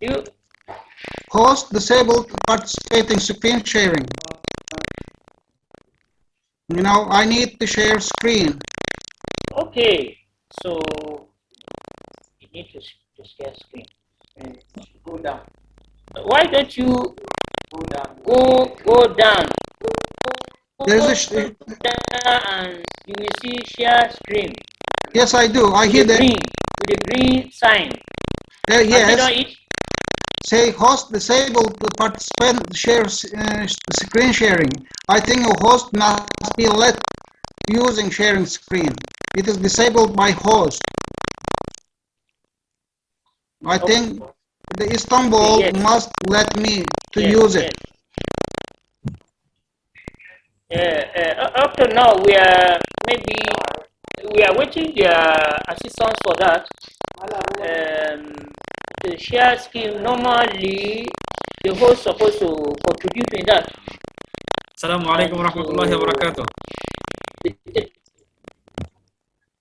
You Host disabled participating screen sharing. You know, I need to share screen. okay? So you need to share screen. Go down. Why don't you Go down. go down? There's Go down and you will see share screen. yes, I do. I hear that. With the green sign. Yes. It? Say host disabled participant shares screen sharing. I think a host must be let using sharing screen. It is disabled by host. I think the Istanbul must let me to use it. Up to now, we are waiting their assistance for that. The share scheme, normally the host supposed to contribute in that. Assalamu alaikum wa rahmatullahi wa barakatuh.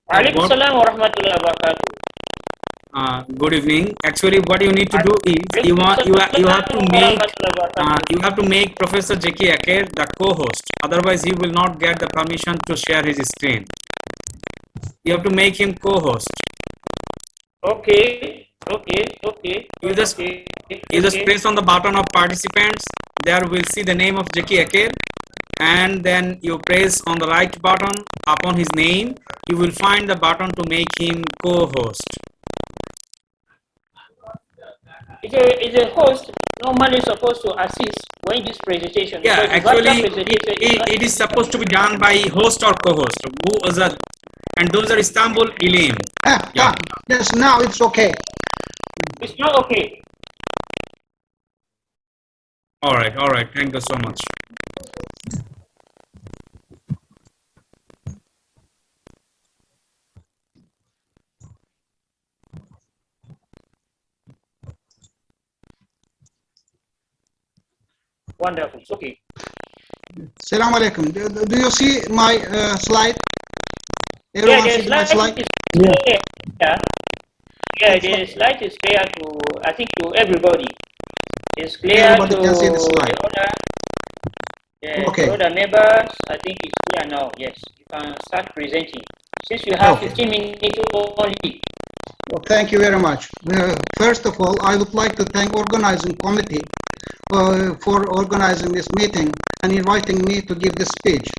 Alaikum salam wa rahmatullahi wa barakatuh. Good evening. Actually, what you need to do is you have to make Professor Zeki Eker the co-host. Otherwise, he will not get the permission to share his screen. You have to make him co-host. Okay. You just press on the button of participants. There we'll see the name of Zeki Eker, and then you press on the right button upon his name. You will find the button to make him co-host. Is a host normally supposed to assist when this presentation? Yeah, actually, it is supposed to be done by host or co-host. And those are Istanbul Ilim. Yes, now it's okay. It's not okay. All right. Thank you so much. Wonderful. It's okay. Assalamu alaikum. Do you see my slide? Yeah, the slide is clear. Yeah, the slide is clear to, I think, to everybody. It's clear Everybody can see the slide. The other members. I think it's clear now. Yes, you can start presenting. Since you have 15 minutes only. Well, thank you very much. First of all, I would like to thank organizing committee for organizing this meeting and inviting me to give this speech.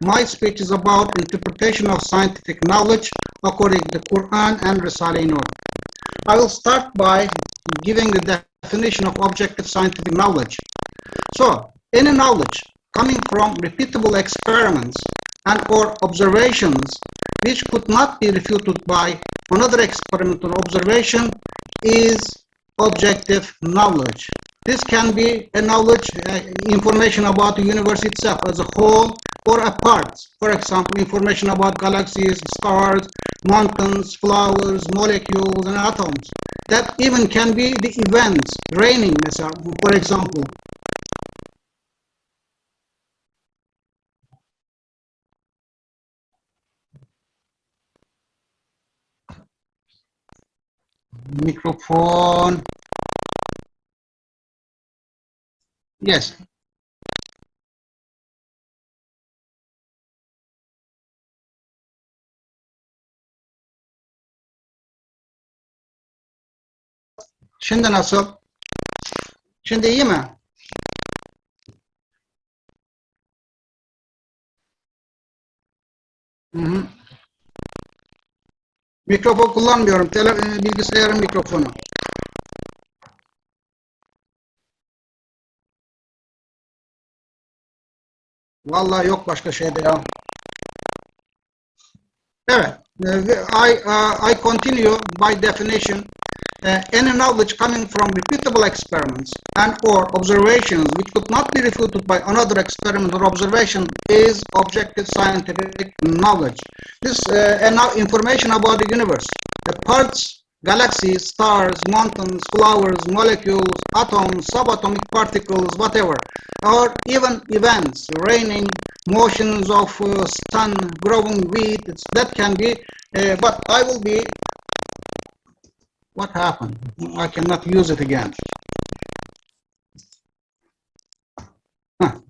My speech is about interpretation of scientific knowledge according to the Qur'an and Risale-i-Nur. I will start by giving the definition of objective scientific knowledge. So, any knowledge coming from repeatable experiments and or observations which could not be refuted by another experiment or observation is objective knowledge. This can be a knowledge, information about the universe itself as a whole or a part. For example, information about galaxies, stars, mountains, flowers, molecules, and atoms. That even can be the events, raining, for example. Microphone. Yes. Şimdi nasıl? Şimdi iyi mi? Mikrofon kullanmıyorum. Bilgisayarın mikrofonu. Vallahi yok başka şeyde ya. Evet. I continue by definition. Any knowledge coming from repeatable experiments and or observations which could not be refuted by another experiment or observation is objective scientific knowledge. This information about the universe, parts, galaxies, stars, mountains, flowers, molecules, atoms, subatomic particles, whatever, or even events, raining, motions of sun, growing wheat, that can be, but I will be What happened? I cannot use it again. Huh.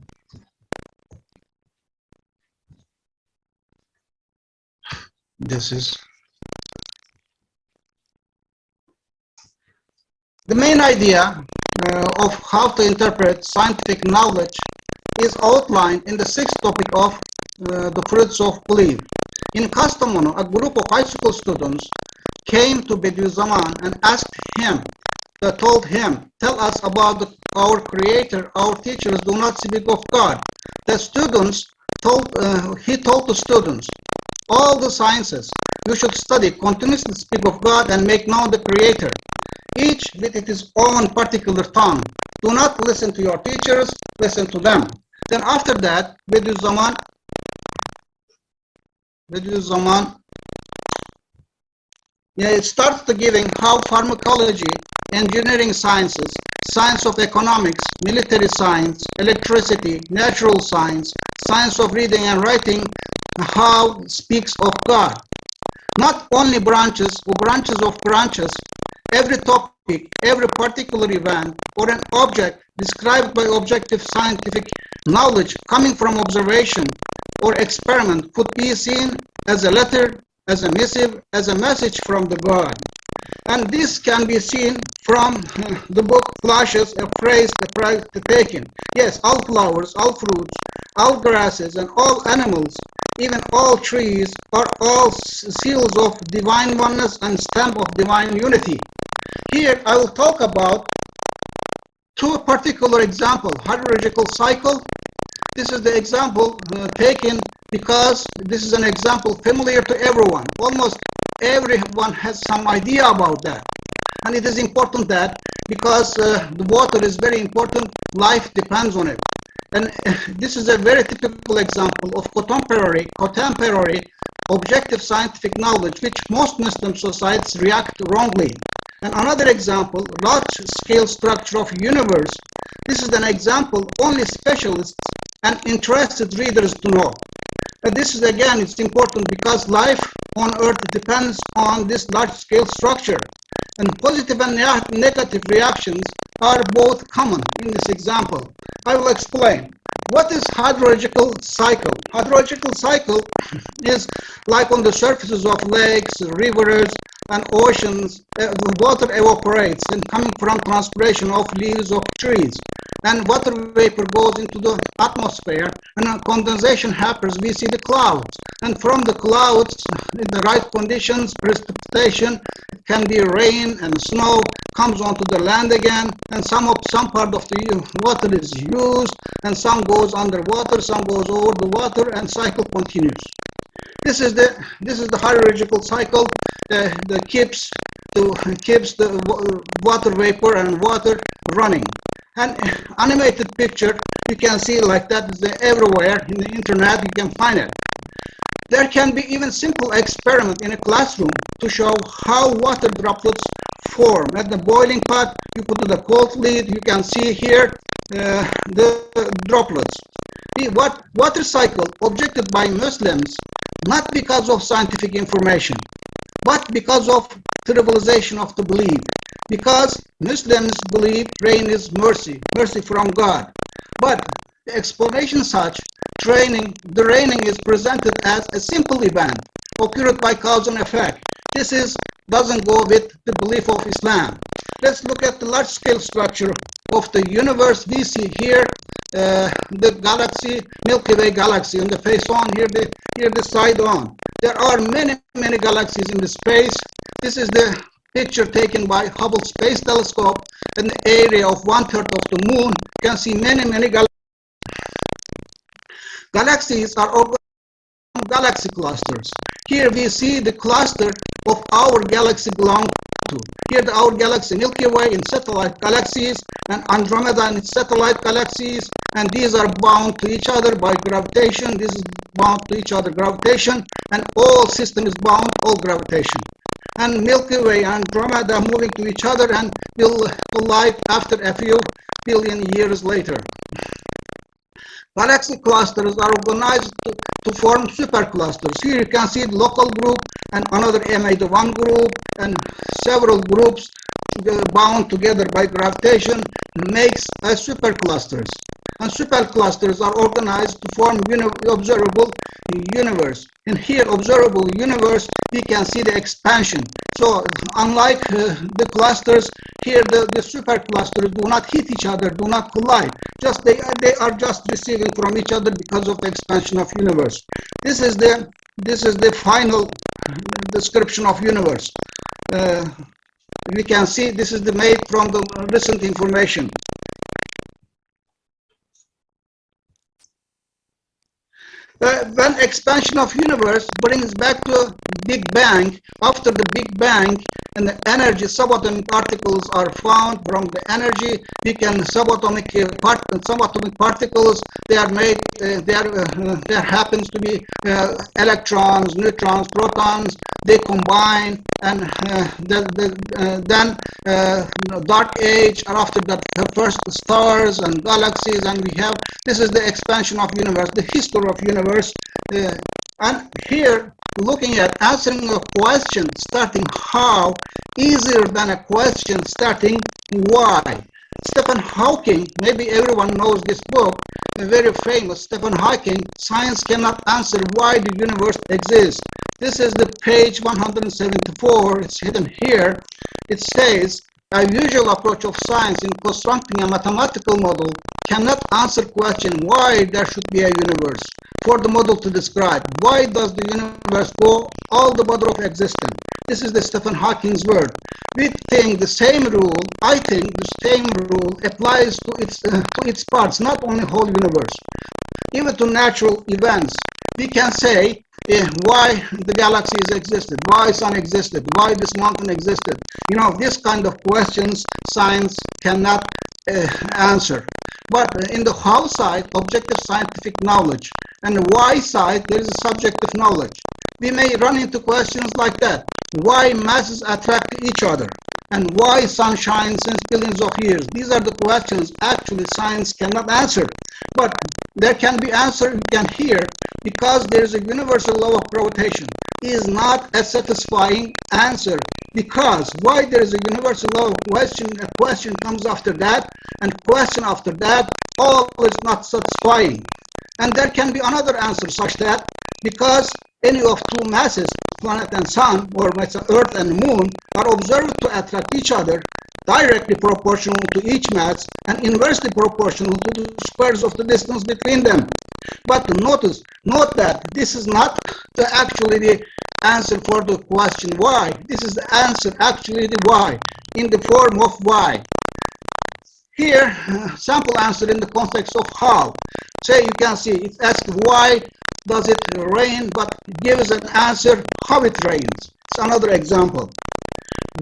This is the main idea of how to interpret scientific knowledge is outlined in the sixth topic of the fruits of belief. In Kastamonu, a group of high school students came to Bediuzzaman and asked him, told him, tell us about our creator. Our teachers do not speak of God. The students he told the students, all the sciences you should study continuously speak of God and make known the creator, each with its own particular tongue. Do not listen to your teachers, listen to them. Then after that, Bediuzzaman, it starts to giving how pharmacology, engineering sciences, science of economics, military science, electricity, natural science, science of reading and writing, how speaks of God. Not only branches or branches of branches, every topic, every particular event or an object described by objective scientific knowledge coming from observation or experiment could be seen as a letter, as a missive, as a message from the God. And this can be seen from the book flashes a phrase taken. Yes, all flowers, all fruits, all grasses, and all animals, even all trees, are all seals of divine oneness and stamp of divine unity. Here I will talk about two particular examples. Hydrological cycle. This is the example taken because this is an example familiar to everyone. Almost everyone has some idea about that. And it is important that because the water is very important, life depends on it. And this is a very typical example of contemporary objective scientific knowledge which most Muslim societies react wrongly. And another example, large-scale structure of universe. This is an example only specialists and interested readers to know. But this is again, it's important because life on Earth depends on this large-scale structure. And positive and negative reactions are both common in this example. I will explain. What is hydrological cycle? Hydrological cycle is like on the surfaces of lakes, rivers, and oceans, the water evaporates and coming from transpiration of leaves of trees. And water vapor goes into the atmosphere, and condensation happens. We see the clouds, and from the clouds, in the right conditions, precipitation, it can be rain and snow, comes onto the land again, and some part of the water is used, and some goes underwater, some goes over the water, and cycle continues. This is the hydrological cycle that keeps the water vapor and water running. An animated picture you can see like that is everywhere in the internet. You can find it. There can be even simple experiment in a classroom to show how water droplets form. At the boiling pot, you put in the cold lid. You can see here the droplets. Water cycle objected by Muslims not because of scientific information, but because of trivialization of the belief. Because Muslims believe rain is mercy from God. But the explanation such, the raining is presented as a simple event, occurred by cause and effect. This doesn't go with the belief of Islam. Let's look at the large-scale structure of the universe. We see here the galaxy, Milky Way galaxy, on the face on, here the side on. There are many galaxies in the space. This is the picture taken by Hubble Space Telescope in the area of 1/3 of the moon. You can see many galaxies. Galaxies are organized galaxy clusters. Here we see the cluster of our galaxy belong to. Here our galaxy Milky Way in satellite galaxies, and Andromeda in its satellite galaxies, and these are bound to each other by gravitation. This is bound to each other gravitation, and all system is bound, all gravitation. And Milky Way and Andromeda moving to each other and will collide after a few billion years later. Galaxy clusters are organized to form superclusters. Here you can see the local group and another M81 group and several groups bound together by gravitation makes a superclusters. And superclusters are organized to form observable universe. And here, observable universe, we can see the expansion. So, unlike the clusters, here the superclusters do not hit each other, do not collide. Just they are just receiving from each other because of the expansion of universe. This is the final description of universe. We can see this is made from the recent information. When expansion of universe brings back to Big Bang, after the Big Bang and the energy subatomic particles are found from the energy, we can subatomic particles, they are made, there happens to be electrons, neutrons, protons, they combine and then dark age, or after that first stars and galaxies, and we have, this is the expansion of universe, the history of universe. And here, looking at answering a question starting how, easier than a question starting why. Stephen Hawking, maybe everyone knows this book, very famous, Stephen Hawking, Science Cannot Answer Why the Universe Exists. This is the page 174, it's hidden here. It says, a usual approach of science in constructing a mathematical model cannot answer question why there should be a universe. For the model to describe why does the universe go all the order of existence. This is the Stephen Hawking's word. We think the same rule, I think the same rule applies to its parts, not only whole universe. Even to natural events, we can say why the galaxies existed, why sun existed, why this mountain existed. You know, this kind of questions science cannot answer. But in the how side, objective scientific knowledge, and the why side, there is a subjective knowledge. We may run into questions like that. Why masses attract each other? And why sun shines since billions of years? These are the questions actually science cannot answer. But there can be answer you can hear because there is a universal law of gravitation. It is not a satisfying answer because why there is a universal law of question, a question comes after that, and question after that, all is not satisfying. And there can be another answer such that because any of two masses, planet and sun, or Earth and moon, are observed to attract each other directly proportional to each mass and inversely proportional to the squares of the distance between them. But note that this is not actually the answer for the question why. This is the answer actually the why, in the form of why. Here, sample answer in the context of how. Say you can see, it asks why does it rain, but gives an answer how it rains. It's another example.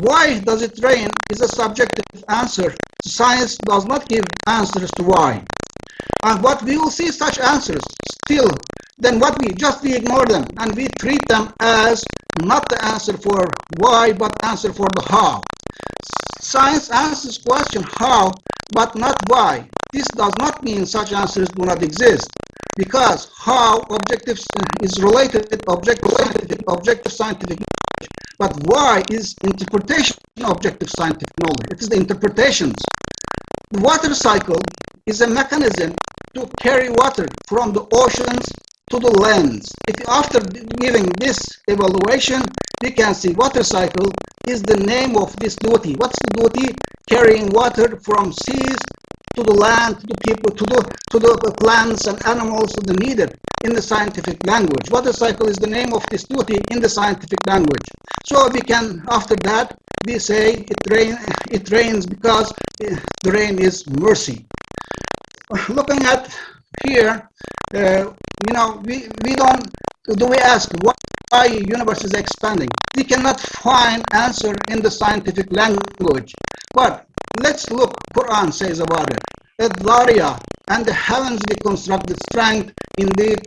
Why does it rain is a subjective answer. Science does not give answers to why. And what we will see such answers still, then what we ignore them and we treat them as not the answer for why, but answer for the how. Science answers question how, but not why. This does not mean such answers do not exist, because how objective is related to objective scientific knowledge, but why is interpretation of objective scientific knowledge. It is the interpretations. The water cycle is a mechanism to carry water from the oceans to the lands. If after giving this evaluation, we can see water cycle is the name of this duty. What's the duty? Carrying water from seas to the land, to the people, to the plants and animals to the needed in the scientific language. Water cycle is the name of this duty in the scientific language. So we can, after that, we say it rains because the rain is mercy. Looking at here, you know, we ask why the universe is expanding? We cannot find answer in the scientific language. But let's look, Qur'an says about it. Daria and the heavensly constructed strength, indeed,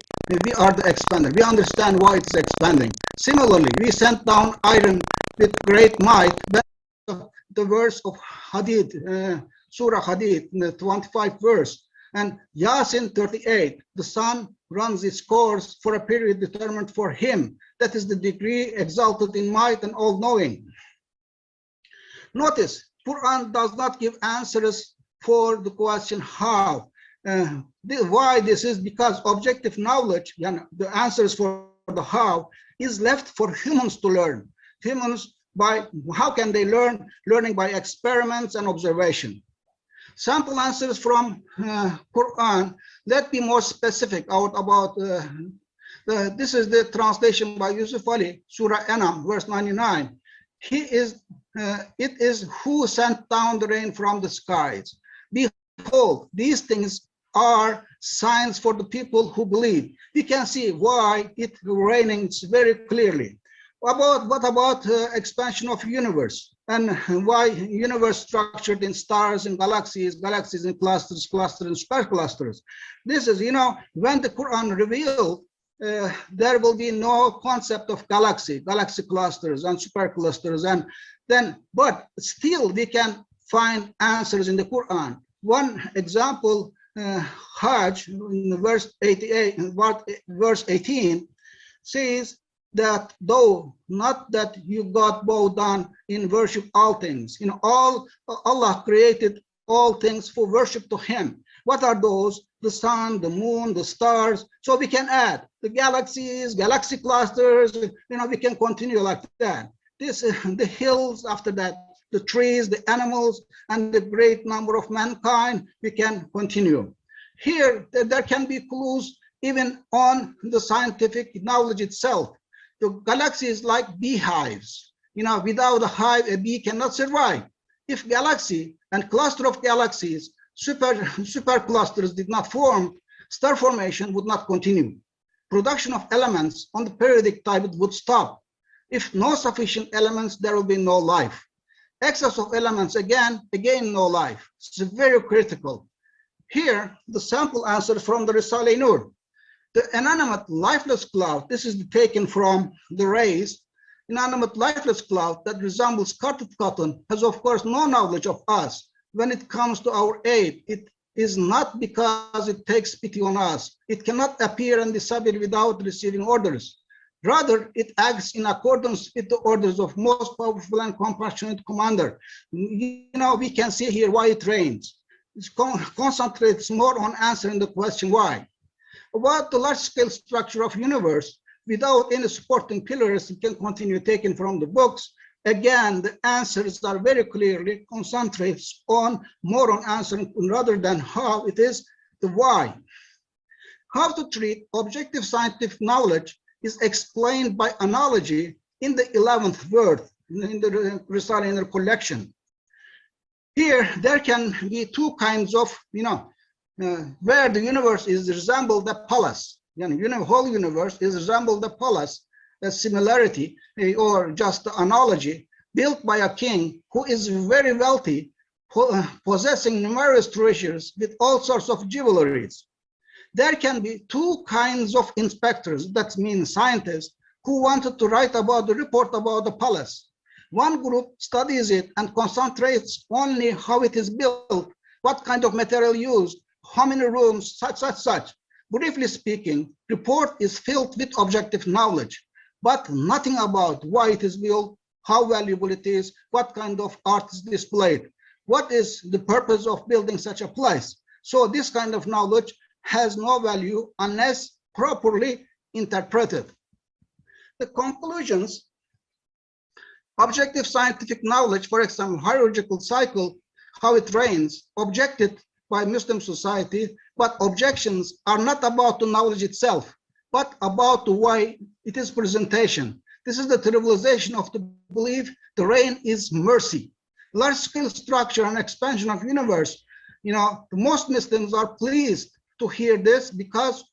we are the expander. We understand why it's expanding. Similarly, we sent down iron with great might. The verse of Hadid, Surah Hadid, the 25th verse. And Yasin 38, the sun runs its course for a period determined for him. That is the degree exalted in might and all-knowing. Notice, Quran does not give answers for the question how. Why this is because objective knowledge, the answers for the how, is left for humans to learn. Humans, how can they learn? Learning by experiments and observation. Sample answers from Quran. Let's be more specific about this is the translation by Yusuf Ali, Surah Anam, verse 99. It is who sent down the rain from the skies. Behold, these things are signs for the people who believe. We can see why it rains very clearly. What about expansion of universe and why universe structured in stars and galaxies, galaxies in clusters, clusters and superclusters? This is, when the Quran revealed there will be no concept of galaxy clusters and superclusters, and then, but still we can find answers in the Quran. One example, Hajj, in verse 88, verse 18, says that though not that you got bow down in worship all things, Allah created all things for worship to Him. What are those? The sun, the moon, the stars. So we can add the galaxies, galaxy clusters. We can continue like that. The hills. After that, the trees, the animals, and the great number of mankind. We can continue. Here, there can be clues even on the scientific knowledge itself. The galaxy is like beehives. Without a hive, a bee cannot survive. If galaxy and cluster of galaxies, super clusters did not form, star formation would not continue. Production of elements on the periodic table would stop. If no sufficient elements, there will be no life. Excess of elements, again, no life. It's very critical. Here, the sample answer from the Risale-i-Nur. The inanimate lifeless cloud, this is taken from the rays, inanimate lifeless cloud that resembles carded cotton has of course no knowledge of us. When it comes to our aid, it is not because it takes pity on us. It cannot appear and disappear without receiving orders. Rather, it acts in accordance with the orders of most powerful and compassionate commander. We can see here why it rains. It concentrates more on answering the question why. About the large-scale structure of universe, without any supporting pillars, it can continue taken from the books. Again, the answers are very clearly concentrates more on answering rather than how it is, the why. How to treat objective scientific knowledge is explained by analogy in the 11th verse in the Risale-i-Nur collection. Here, there can be two kinds of, where the universe is resembled the palace. Whole universe is resembled the palace, a similarity or just analogy built by a king who is very wealthy, possessing numerous treasures with all sorts of jewelries. There can be two kinds of inspectors, that means scientists, who wanted to write about the report about the palace. One group studies it and concentrates only how it is built, what kind of material used, how many rooms, such. Briefly speaking, report is filled with objective knowledge, but nothing about why it is built, how valuable it is, what kind of art is displayed, what is the purpose of building such a place. So this kind of knowledge has no value unless properly interpreted. The conclusions, objective scientific knowledge, for example, hierarchical cycle, how it rains, objected by Muslim society, but objections are not about the knowledge itself, but about the why it is presentation. This is the trivialization of the belief the rain is mercy. Large-scale structure and expansion of universe, most Muslims are pleased to hear this because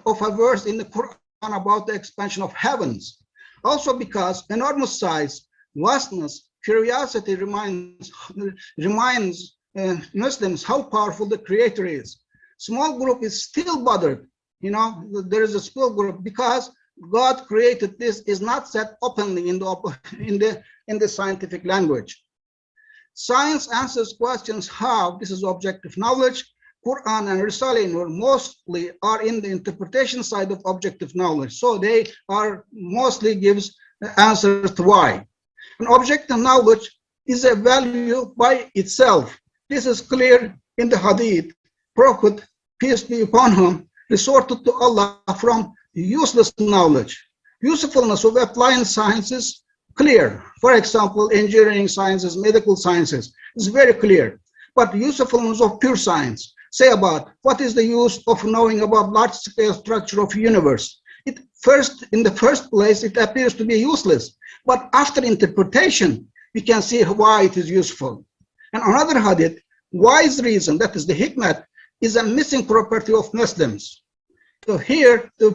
of a verse in the Quran about the expansion of heavens. Also because enormous size, vastness, curiosity reminds Muslims how powerful the Creator is. Small group is still bothered. There is a small group because God created this is not said openly in the scientific language. Science answers questions how, this is objective knowledge. Qur'an and Risale-i-Nur mostly are in the interpretation side of objective knowledge. So they are mostly gives answers to why. And objective knowledge is a value by itself. This is clear in the Hadith. Prophet, peace be upon him, resorted to Allah from useless knowledge. Usefulness of applying sciences clear. For example, engineering sciences, medical sciences is very clear. But usefulness of pure science, say about what is the use of knowing about large-scale structure of universe. In the first place, it appears to be useless. But after interpretation, we can see why it is useful. And another hadith, wise reason, that is the hikmat, is a missing property of Muslims. So here, the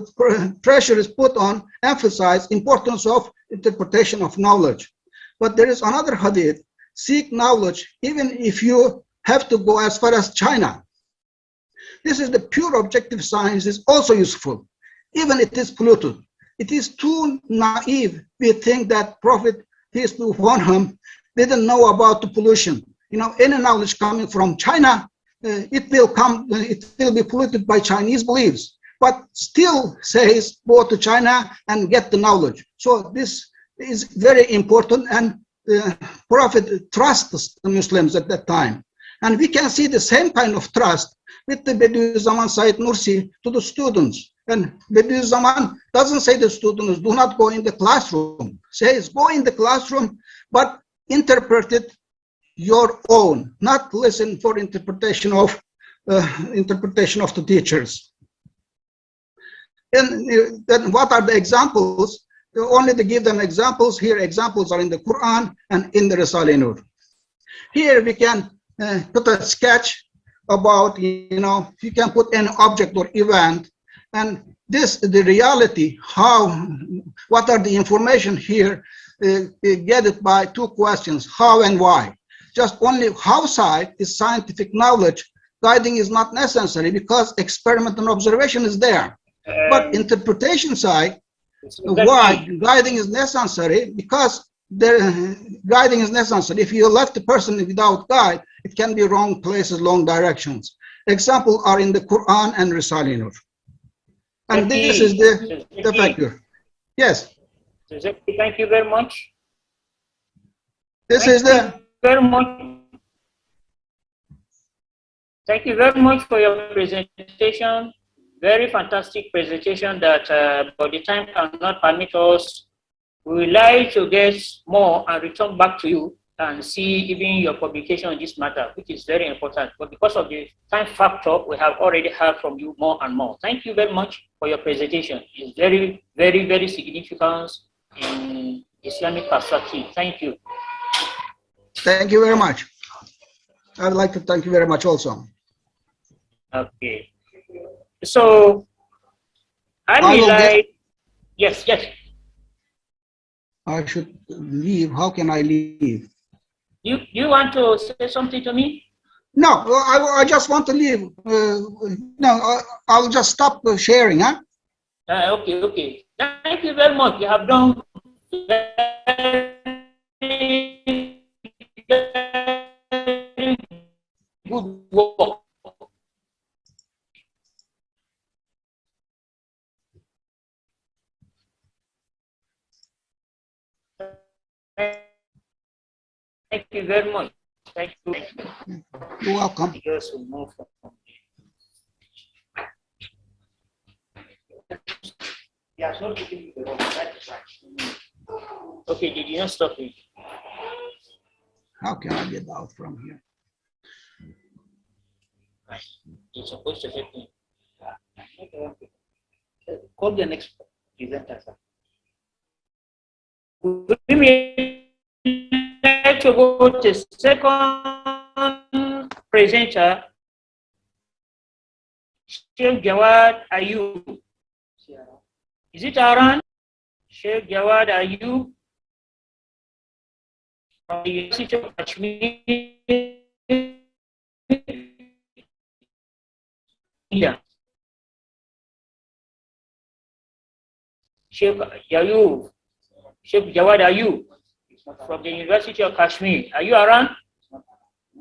pressure is put on emphasize importance of interpretation of knowledge. But there is another hadith, seek knowledge even if you have to go as far as China. This is the pure objective science is also useful, even it is polluted. It is too naive. We think that Prophet, peace be upon him, didn't know about the pollution. You know, any knowledge coming from China, it will be polluted by Chinese beliefs. But still says, go to China and get the knowledge. So this is very important, and the Prophet trusts the Muslims at that time. And we can see the same kind of trust with the Badiuzzaman Said Nursi to the students. And Bediuzzaman doesn't say the students do not go in the classroom, says go in the classroom, but interpret it your own, not listen for interpretation of the teachers. And then what are the examples? Only to give them examples. Here examples are in the Quran and in the Risale-i-Nur. Here we can put a sketch about, you know, you can put an object or event, and this the reality, what are the information here, get it by two questions, how and why. Just only how side is scientific knowledge, guiding is not necessary because experiment and observation is there. But interpretation side, why guiding is necessary, because the guiding is necessary. If you left the person without guide, it can be wrong places, long directions. Examples are in the Quran and Risale-i-Nur. And this is the factor. Yes. Zeki, thank you very much. This is the very much. Thank you very much for your presentation. Very fantastic presentation that but the time cannot permit us. We would like to get more and return back to you and see even your publication on this matter, which is very important. But because of the time factor, we have already heard from you more and more. Thank you very much for your presentation. It's very, very, very significant in Islamic perspective. Thank you. Thank you very much. I would like to thank you very much also. Okay. So, yes. I should leave. How can I leave? You want to say something to me? No, I just want to leave. No, I'll just stop sharing. Huh? Okay. Thank you very much. You have done very good work. Thank you very much. Thank you. You're welcome. Just move on. Yeah, so okay, did you not stop it? How can I get out from here? You're supposed to help me. Call the next presenter. We like to go to second presenter, Sheikh Javaid Ayub. Is it Aran? Sheikh Javaid Ayub from the University of Kashmir. Yeah. Sheikh Ayub. Sheikh Javaid Ayub from the University of Kashmir. Are you around?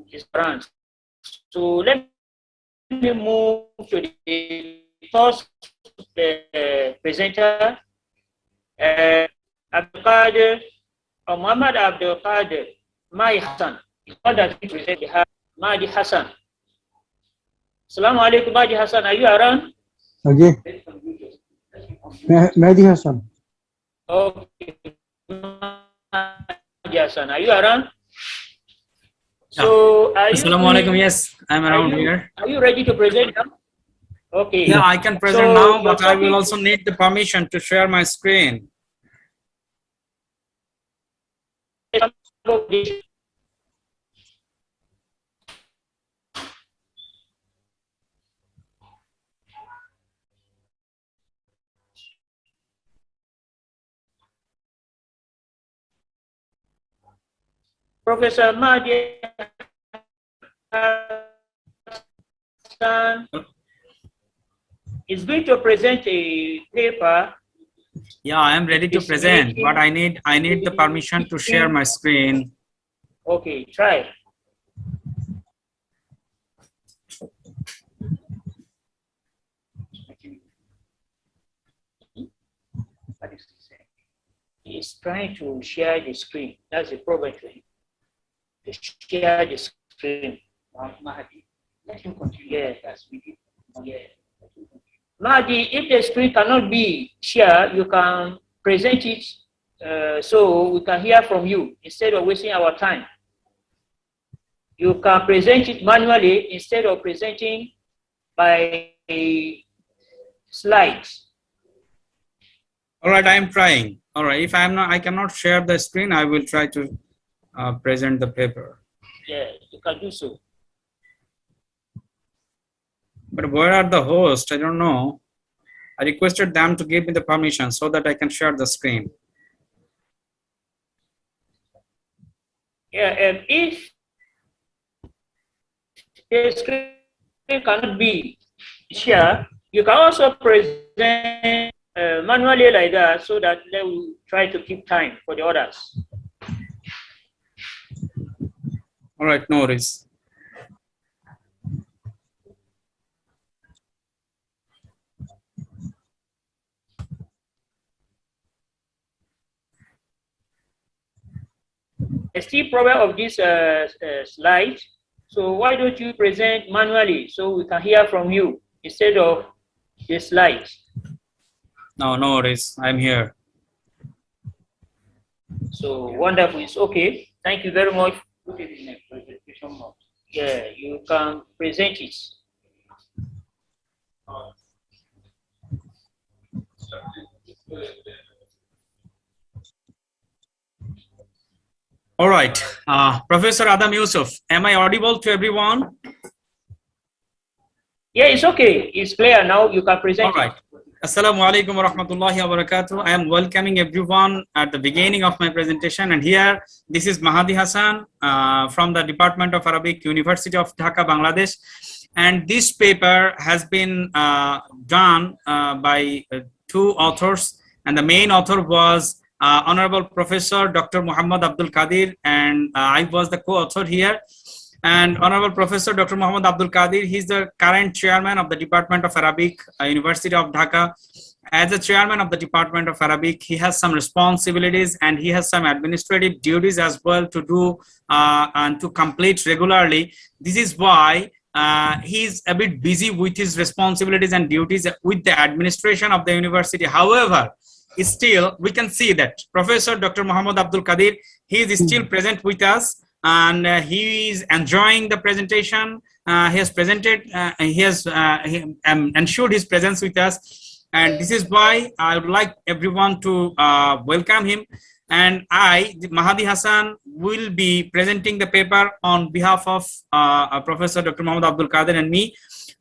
He's around. So let kindly move to the first presenter, Abdul Kadir, or Muhammad Abdul Kadir, Mahdi Hasan. It's not that we present the Mahdi Hasan. Assalamu alaikum, Mahdi Hasan. Are you around? Okay. Mahdi Hasan. Okay. Mahdi Hasan, are you around? So, Assalamu alaikum. Yes, I'm around here. Are you ready to present now? Okay. Yeah, I can present now, but I will also need the permission to share my screen. Professor Mahdi Hasan is going to present a paper. Yeah, I am ready to present, but I need the permission to share my screen. Okay, try. He's trying to share the screen. That's the problem to him. To share the screen. Mahdi, let him continue. Yeah, as we did. Yeah. Mahdi, if the screen cannot be shared, you can present it so we can hear from you instead of wasting our time. You can present it manually instead of presenting by slides. All right, I am trying. All right, if I cannot share the screen, I will try to present the paper. Yeah, you can do so. But where are the hosts? I don't know. I requested them to give me the permission so that I can share the screen. Yeah, if the screen cannot be shared, you can also present manually like that so that they will try to keep time for the others. All right, no worries. The still problem of this slide. So why don't you present manually so we can hear from you instead of the slides? No, no worries. I'm here. So wonderful. It's okay. Thank you very much. Put it in a presentation mode. Yeah, you can present it. All right, Professor Adam Yusuf, am I audible to everyone? Yeah, it's okay. It's clear now. You can present. All right. Assalamu alaikum wa rahmatullahi wa barakatuh. I am welcoming everyone at the beginning of my presentation. And here, this is Mahdi Hasan from the Department of Arabic, University of Dhaka, Bangladesh. And this paper has been done by two authors. And the main author was Honorable Professor Dr. Muhammad Abdul Kadir, and I was the co-author here. And Honorable Professor Dr. Muhammad Abdul Kadir, he's the current chairman of the Department of Arabic, University of Dhaka. As the chairman of the Department of Arabic, he has some responsibilities and he has some administrative duties as well to do and to complete regularly. This is why he's a bit busy with his responsibilities and duties with the administration of the university. However, still, we can see that Professor Dr. Muhammad Abdul Kadir, he is still present with us, and he is enjoying the presentation. He has presented, he has ensured his presence with us, and this is why I would like everyone to welcome him. And I, Mahdi Hasan, will be presenting the paper on behalf of Professor Dr. Muhammad Abdul Kadir and me.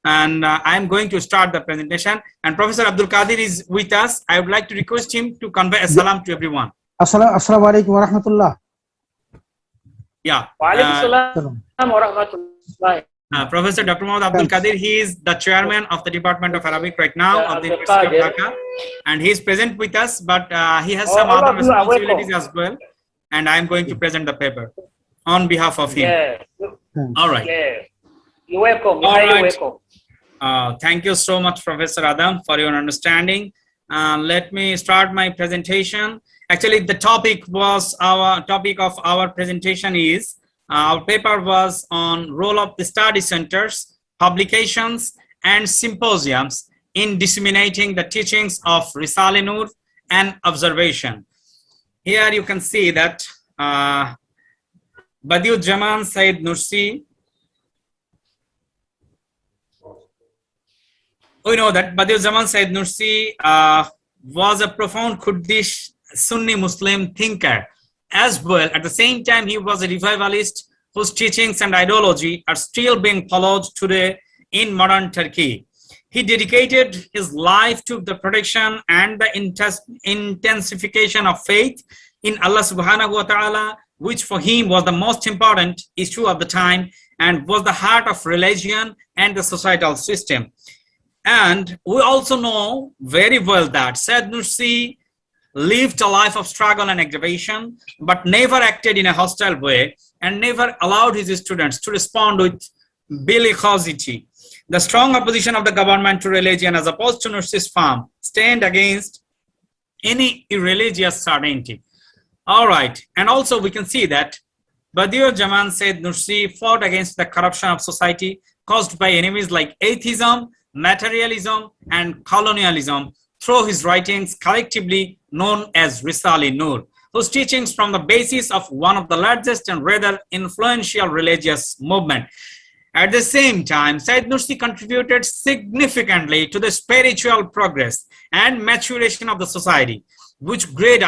And I am going to start the presentation. And Professor Abdul Kadir is with us. I would like to request him to convey a salam to everyone. Assalamu alaikum wa rahmatullah. Yeah. Wa alaikum salam wa rahmatullah. Professor Dr. Muhammad Abdul Kadir, he is the chairman of the Department of Arabic right now of the University of Dhaka. And he is present with us, but he has some other responsibilities as well. And I am going to present the paper on behalf of him. Yeah. All right. Yeah. You're welcome. All right. Welcome. Thank you so much, Professor Adam, for your understanding. Let me start my presentation. Actually, the topic of our presentation is our paper was on role of the study centers, publications, and symposiums in disseminating the teachings of Risale-i-Nur and observation. Here you can see that Badiuzzaman Said Nursi. We know that Badiuzzaman Said Nursi was a profound Kurdish Sunni Muslim thinker. As well, at the same time, he was a revivalist whose teachings and ideology are still being followed today in modern Turkey. He dedicated his life to the protection and the intensification of faith in Allah subhanahu wa ta'ala, which for him was the most important issue of the time and was the heart of religion and the societal system. And we also know very well that Said Nursi lived a life of struggle and aggravation, but never acted in a hostile way and never allowed his students to respond with bellicosity. The strong opposition of the government to religion, as opposed to Nursi's firm stand against any irreligious certainty. All right, and also we can see that Badiuzzaman Said Nursi fought against the corruption of society caused by enemies like atheism, materialism, and colonialism through his writings collectively known as Risale-i-Nur, whose teachings form the basis of one of the largest and rather influential religious movement. At the same time, Said Nursi contributed significantly to the spiritual progress and maturation of the society, which geared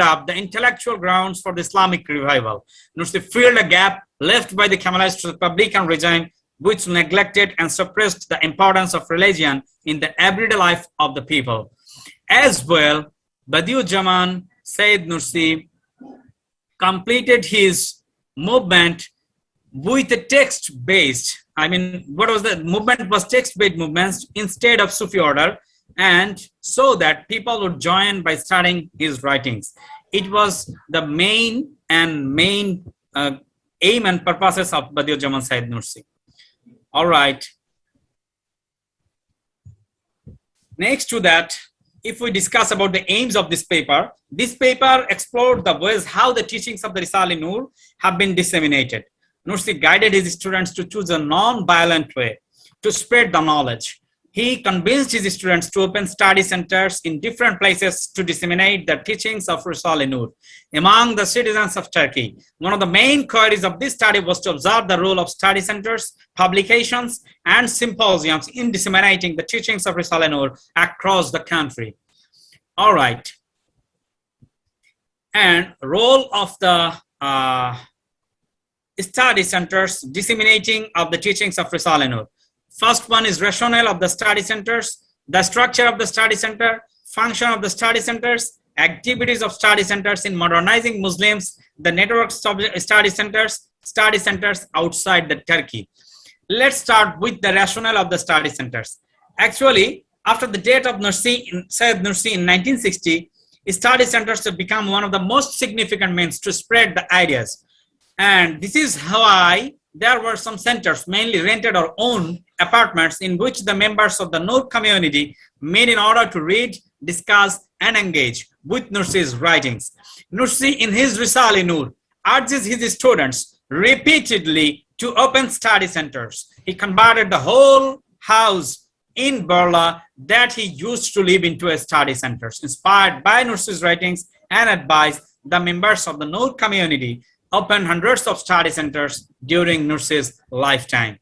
up the intellectual grounds for the Islamic revival. Nursi filled a gap left by the Kemalist Republican regime, which neglected and suppressed the importance of religion in the everyday life of the people. As well, Badiuzzaman Said Nursi completed his movement with a text-based, what was the movement was text-based movements instead of Sufi order, and so that people would join by studying his writings. It was the main aim and purposes of Badiuzzaman Said Nursi. All right. Next to that, if we discuss about the aims of this paper explored the ways how the teachings of the Risale-i-Nur have been disseminated. Nursi guided his students to choose a non-violent way to spread the knowledge. He convinced his students to open study centers in different places to disseminate the teachings of Risale-i-Nur among the citizens of Turkey. One of the main queries of this study was to observe the role of study centers, publications, and symposiums in disseminating the teachings of Risale-i-Nur across the country. All right. And role of the study centers disseminating of the teachings of Risale-i-Nur. First one is rationale of the study centers, the structure of the study center, function of the study centers, activities of study centers in modernizing Muslims, the networks of study centers outside the Turkey. Let's start with the rationale of the study centers. Actually, after the death of Said Nursi in 1960, study centers have become one of the most significant means to spread the ideas. And this is why there were some centers, mainly rented or owned apartments, in which the members of the Nur community met in order to read, discuss, and engage with Nursi's writings. Nursi, in his Risale-i-Nur, urges his students repeatedly to open study centers. He converted the whole house in Burla that he used to live into a study centers. Inspired by Nursi's writings and advised, the members of the Nur community opened hundreds of study centers during Nursi's lifetime.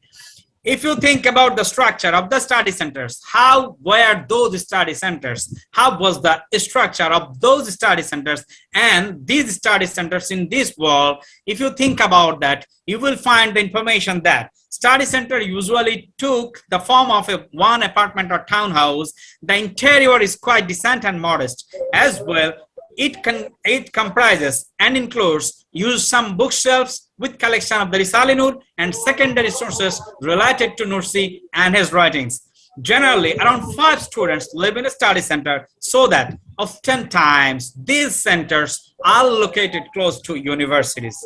If you think about the structure of the study centers, how were those study centers? How was the structure of those study centers and these study centers in this world? If you think about that, you will find the information that study center usually took the form of one apartment or townhouse. The interior is quite decent and modest. As well, it comprises and includes some bookshelves with collection of the Risale-i-Nur and secondary sources related to Nursi and his writings. Generally, around 5 students live in a study center, so that oftentimes these centers are located close to universities.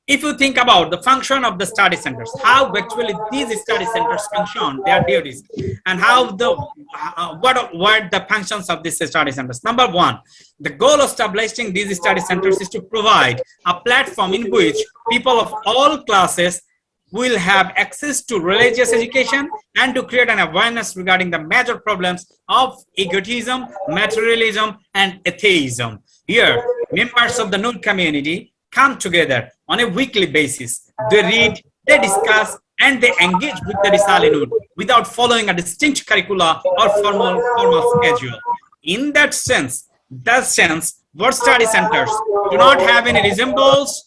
If you think about the function of the study centers, how actually these study centers function, their duties, and how the what the functions of these study centers. Number one, the goal of establishing these study centers is to provide a platform in which people of all classes will have access to religious education and to create an awareness regarding the major problems of egotism, materialism, and atheism. Here, members of the Nur community come together on a weekly basis. They read, they discuss, and they engage with the Risale-i-Nur without following a distinct curricula or formal schedule. In that sense, word study centers do not have any resemblance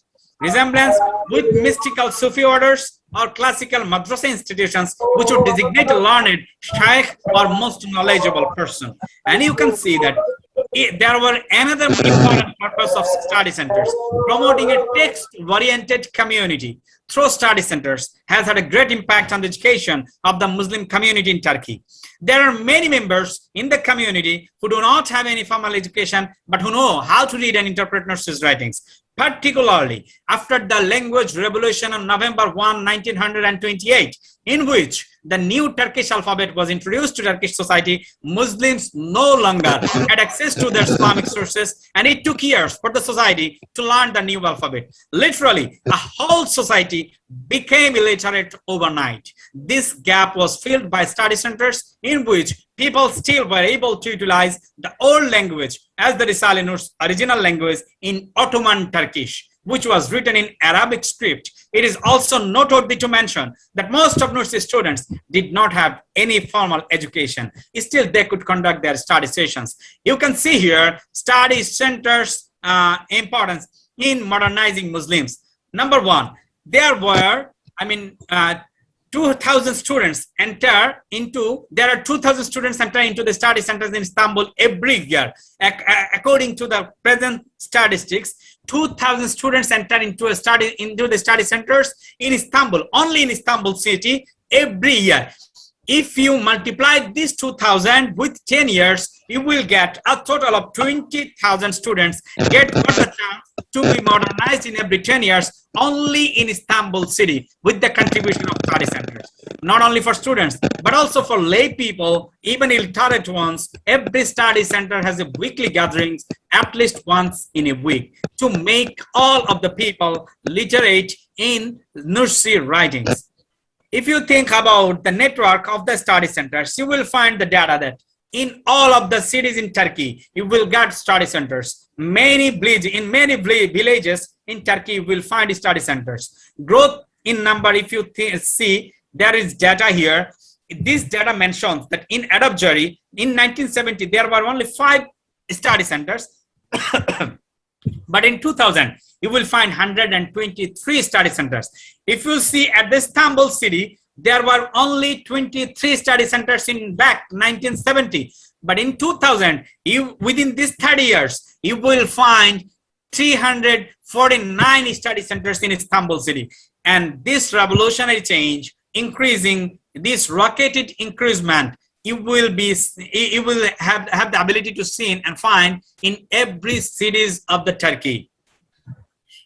with mystical Sufi orders or classical madrasa institutions which would designate a learned shaykh or most knowledgeable person. And you can see that there were another important purpose of study centers, promoting a text-oriented community through study centers has had a great impact on the education of the Muslim community in Turkey. There are many members in the community who do not have any formal education, but who know how to read and interpret Nursi's writings, particularly after the language revolution on November 1, 1928, in which the new Turkish alphabet was introduced to Turkish society. Muslims no longer had access to their Islamic sources, and it took years for the society to learn the new alphabet. Literally, a whole society became illiterate overnight. This gap was filled by study centers in which people still were able to utilize the old language as the Risale-i-Nur's original language in Ottoman Turkish, which was written in Arabic script. It is also noteworthy to mention that most of Nursi's students did not have any formal education. Still, they could conduct their study sessions. You can see here study centers' importance in modernizing Muslims. Number one, there were, 2,000 students enter into the study centers in Istanbul every year. According to the present statistics, 2,000 students enter into the study centers in Istanbul, only in Istanbul city, every year. If you multiply this 2,000 with 10 years, you will get a total of 20,000 students get the chance to be modernized in every 10 years, only in Istanbul city, with the contribution of study centers. Not only for students, but also for lay people, even illiterate ones. Every study center has a weekly gatherings at least once in a week to make all of the people literate in Nursi writings. If you think about the network of the study centers, you will find the data that in all of the cities in Turkey, you will get study centers. In many villages in Turkey, you will find study centers. Growth in number, if you see, there is data here. This data mentions that in Adabjari, in 1970, there were only 5 study centers. But in 2000, you will find 123 study centers. If you see at the Istanbul city, there were only 23 study centers in back 1970. But in 2000, within these 30 years, you will find 349 study centers in Istanbul city. And this revolutionary change, increasing this rocketed increasement, you will have the ability to see and find in every cities of the Turkey.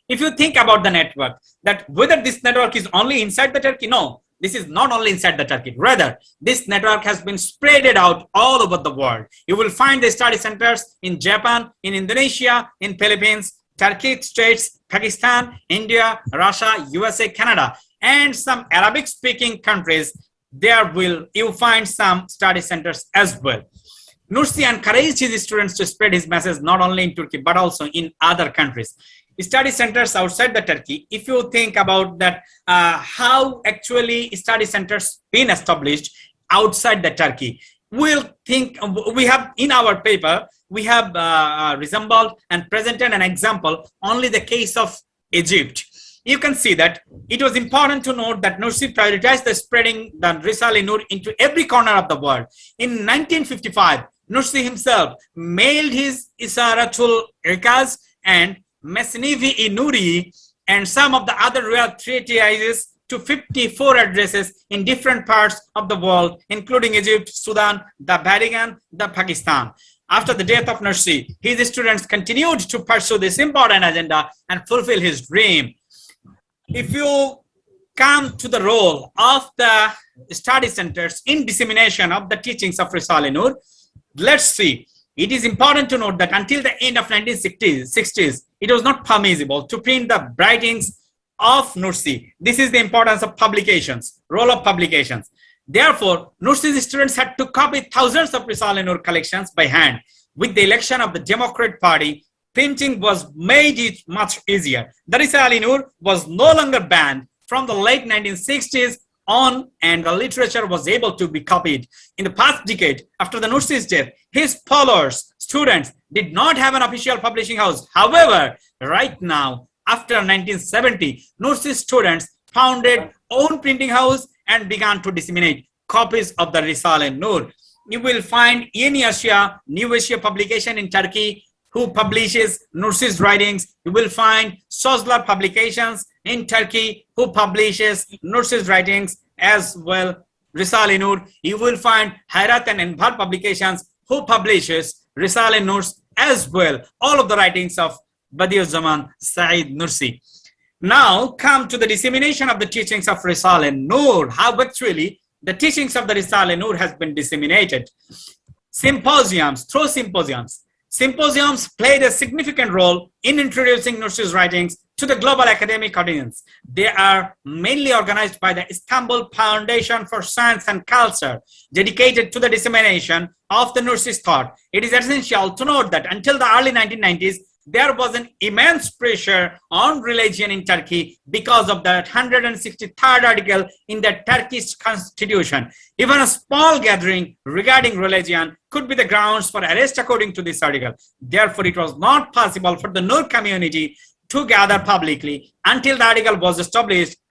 If you think about the network, that whether this network is only inside the Turkey, no, this is not only inside the Turkey. Rather, this network has been spread out all over the world. You will find the study centers in Japan, in Indonesia, in Philippines, Turkic states, Pakistan, India, Russia, USA, Canada, and some Arabic-speaking countries. There you find some study centers as well. Nursi encouraged his students to spread his message not only in Turkey but also in other countries. Study centers outside the Turkey, if you think about that, how actually study centers been established outside the Turkey, we have in our paper, we have resembled and presented an example, only the case of Egypt. You can see that it was important to note that Nursi prioritized the spreading the Risale-i-Nur into every corner of the world. In 1955, Nursi himself mailed his Isaratul Ikaz and Masnivi-i-Nuri and some of the other rare treatises to 54 addresses in different parts of the world, including Egypt, Sudan, the Vatican, the Pakistan. After the death of Nursi, his students continued to pursue this important agenda and fulfill his dream. if you come to the role of the study centers in dissemination of the teachings of Risale-i-Nur, let's see. It is important to note that until the end of 1960s, it was not permissible to print the writings of Nursi. This is the importance of publications, role of publications. Therefore, Nursi's students had to copy thousands of Risale-i-Nur collections by hand. With the election of the Democrat Party, printing was made it much easier. The Risale-i-Nur was no longer banned from the late 1960s on, and the literature was able to be copied. In the past decade, after the Nursi's death, his followers, students, did not have an official publishing house. However, right now, after 1970, Nursi's students founded own printing house and began to disseminate copies of the Risale-i-Nur. You will find Yeni Asya, New Asia publication in Turkey, who publishes Nursi's writings. You will find Sozlar Publications in Turkey, who publishes Nursi's writings as well, Risale-i-Nur. You will find Hayrat and Envar Publications, who publishes Risale-i-Nur as well, all of the writings of Badiuzzaman Said Nursi. Now come to the dissemination of the teachings of Risale-i-Nur, how actually the teachings of the Risale-i-Nur has been disseminated. Symposiums, through symposiums. Symposiums played a significant role in introducing Nursi's writings to the global academic audience. They are mainly organized by the Istanbul Foundation for Science and Culture, dedicated to the dissemination of the Nursi's thought. It is essential to note that until the early 1990s, there was an immense pressure on religion in Turkey because of the 163rd article in the Turkish constitution. Even a small gathering regarding religion could be the grounds for arrest according to this article. Therefore, it was not possible for the Nur community to gather publicly until the article was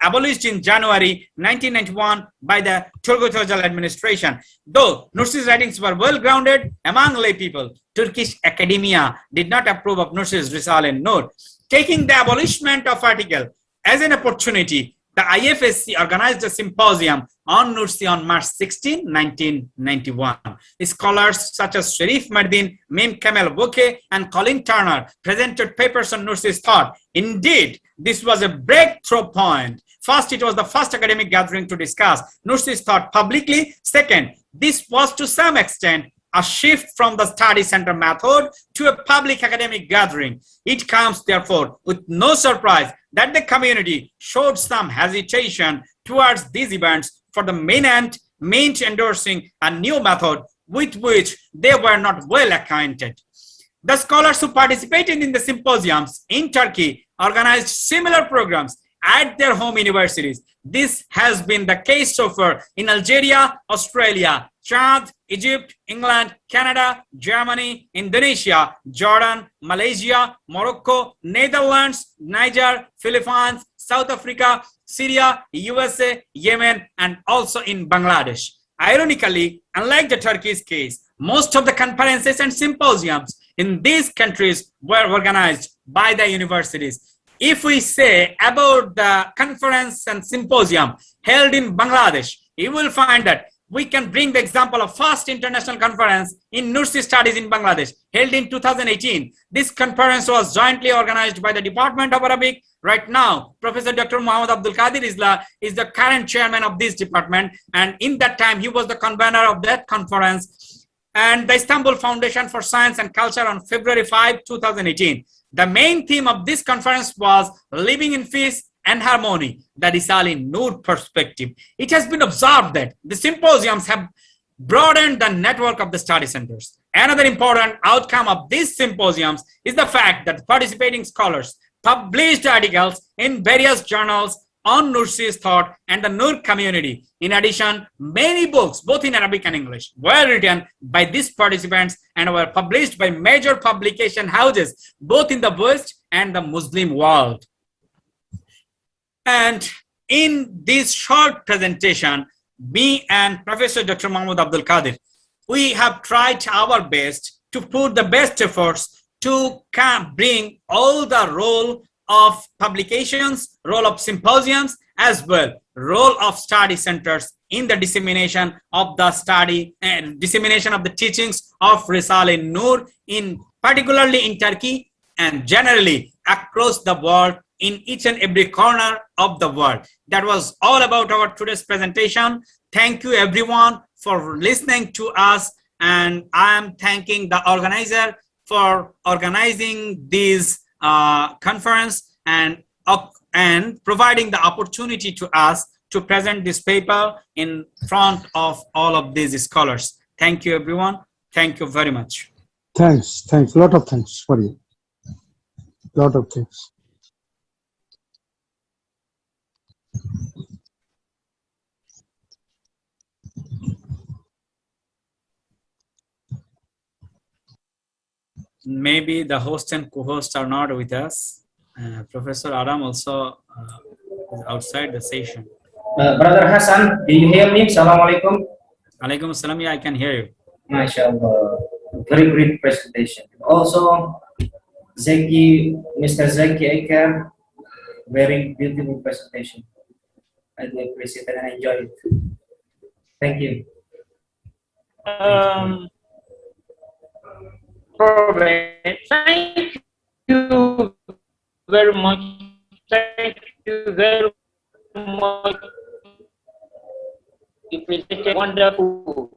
abolished in January 1991 by the Turkish administration. Though Nursi's writings were well grounded among lay people, Turkish academia did not approve of Nursi's Risale-i-Nur. Taking the abolishment of article as an opportunity, the IFSC organized a symposium on Nursi on March 16, 1991. Scholars such as Sharif Mardin, Mim Kamel Bouquet, and Colin Turner presented papers on Nursi's thought. Indeed, this was a breakthrough point. First, it was the first academic gathering to discuss Nursi's thought publicly. Second, this was to some extent a shift from the study center method to a public academic gathering. It comes, therefore, with no surprise that the community showed some hesitation towards these events for the main end, meant endorsing a new method with which they were not well acquainted. The scholars who participated in the symposiums in Turkey organized similar programs at their home universities. This has been the case so far in Algeria, Australia, Chad, Egypt, England, Canada, Germany, Indonesia, Jordan, Malaysia, Morocco, Netherlands, Niger, Philippines, South Africa, Syria, USA, Yemen, and also in Bangladesh. Ironically, unlike the Turkey's case, most of the conferences and symposiums in these countries were organized by the universities. If we say about the conference and symposium held in Bangladesh, you will find that we can bring the example of first international conference in Nursi studies in Bangladesh, held in 2018. This conference was jointly organized by the Department of Arabic. Right now, Professor Dr. Muhammad Abdul Kadir is the current chairman of this department, and in that time, he was the convener of that conference, and the Istanbul Foundation for Science and Culture on February 5, 2018. The main theme of this conference was living in peace and harmony, the Risale-i-Nur perspective. It has been observed that the symposiums have broadened the network of the study centers. Another important outcome of these symposiums is the fact that participating scholars published articles in various journals on Nursi's thought and the Nur community. In addition, many books, both in Arabic and English, were written by these participants and were published by major publication houses, both in the West and the Muslim world. And in this short presentation, me and Professor Dr. Muhammad Abdul Kadir, we have tried our best to put the best efforts to bring all the role of publications, role of symposiums, as well, role of study centers in the dissemination of the study and dissemination of the teachings of Risale-i-Nur, particularly in Turkey, and generally across the world in each and every corner of the world. That was all about our today's presentation. Thank you everyone for listening to us, and I am thanking the organizer for organizing this conference and providing the opportunity to us to present this paper in front of all of these scholars. Thank you everyone. Thank you very much. Thanks. Lot of thanks for you. Lot of thanks. Maybe the host and co-host are not with us. Professor Adam also is outside the session. Brother Hasan, do you hear me? Assalamualaikum. Alaikum assalam. Yeah, I can hear you. MashaAllah. Very great presentation. Also, Zeki, Mr. Zeki Eker, very beautiful presentation. I do appreciate it and enjoy it. Thank you. Thank you very much. Thank you very much. You presented wonderful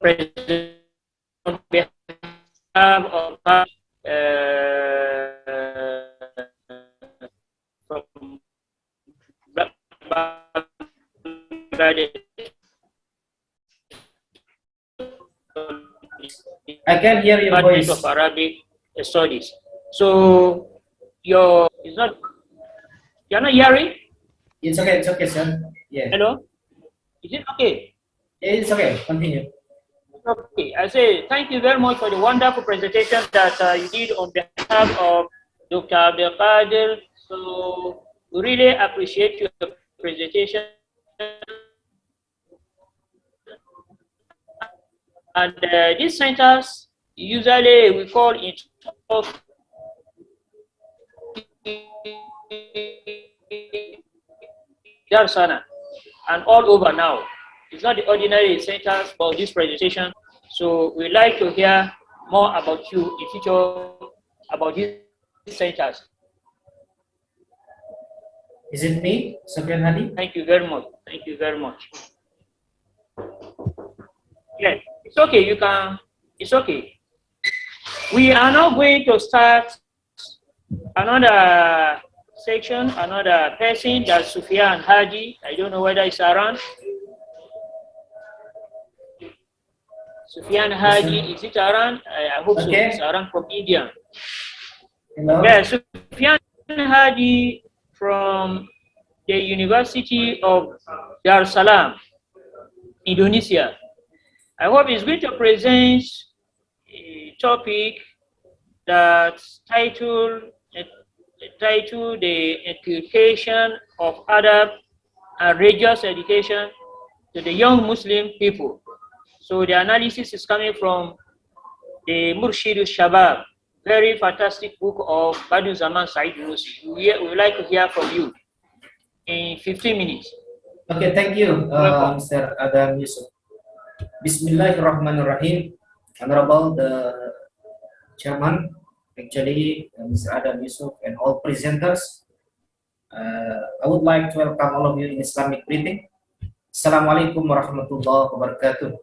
presentation on behalf of from I can hear your voice. Of Arabic studies. So you're not hearing? It's okay, sir. Yeah. Hello? Is it okay? Yeah, it's okay. Continue. Okay, I say thank you very much for the wonderful presentation that you did on behalf of Dr. Abdul Kadir. So we really appreciate your presentation. And these centers, usually we call it Darsana, and all over now. It's not the ordinary centers for this presentation. So we'd like to hear more about you in future, about these centers. Is it me, Sofian Hadi? Thank you very much. Thank you very much. Yes, it's okay. You can. It's okay. We are now going to start another section, another person. That's Sofian Hadi. I don't know whether it's around. Sofian Hadi, is it around? I hope so. It's around from India. Hello? Yeah, Sofian Hadi from the University of Dar es Salaam, Indonesia. I hope he's going to present a topic that's titled the inculcation of adab and religious education to the young Muslim people. So the analysis is coming from the asy-Syabâb, very fantastic book of Badiuzzaman Said Nursi. We would like to hear from you in 15 minutes. Okay, thank you, Mr. Adam Yusuf. Bismillahirrahmanirrahim. Honorable the chairman, actually, Mr. Adam Yusuf, and all presenters. I would like to welcome all of you in Islamic greeting. Assalamualaikum warahmatullahi wabarakatuh.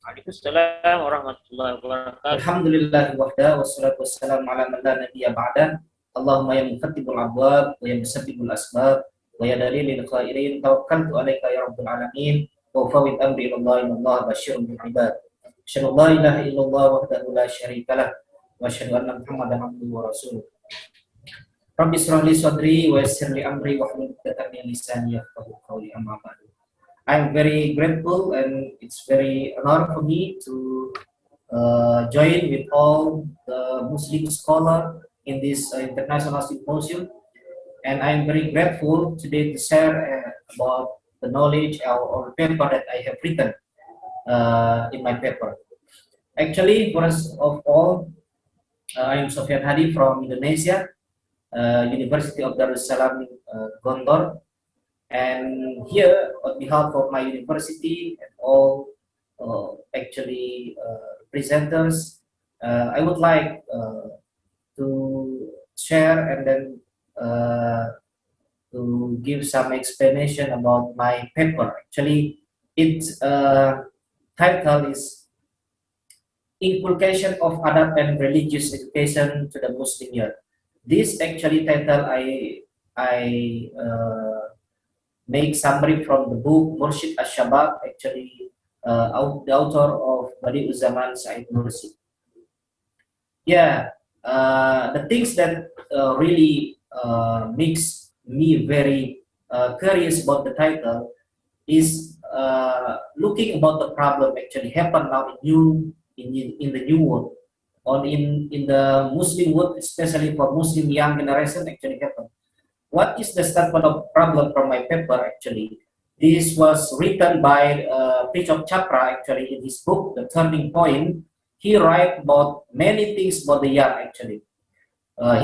Waalaikumsalam warahmatullahi wabarakatuh. Alhamdulillah wahda wassalatu wassalamu ala man la nabiyya ba'da. Allahumma ya mufattibul abwab wa ya musabbibul asbab wa ya dalilil khairin tawakkaltu alaika ya rabbul alamin wa fawid amri ilallah innallaha basyirun bil ibad. Asyhadu an la ilaha illallah wahdahu la syarikalah wa asyhadu anna Muhammadan abduhu wa rasuluh. Rabbi shrah li sadri wa yassir li amri wa hlul 'uqdatam min lisani yafqahu qawli amma ba'du. I'm very grateful and it's very honor for me to join with all the Muslim scholars in this international symposium, and I'm very grateful today to share about the knowledge or paper that I have written in my paper. Actually, first of all, I am Sofian Hadi from Indonesia, University of Dar es Salaam, Gondor. And here, on behalf of my university and all presenters, I would like to share and then to give some explanation about my paper. Actually, its title is Inculcation of Adab and Religious Education to the Muslim Youth. This actually title I make summary from the book asy-Syabâb, actually the author of Badiuzzaman Said Nursi. Yeah, the things that really makes me very curious about the title is looking about the problem actually happen now in the new world, or in the Muslim world, especially for Muslim young generation actually happen. What is the standpoint of problem from my paper actually? This was written by Bishop Chapra actually in his book, The Turning Point. He writes about many things about the young actually.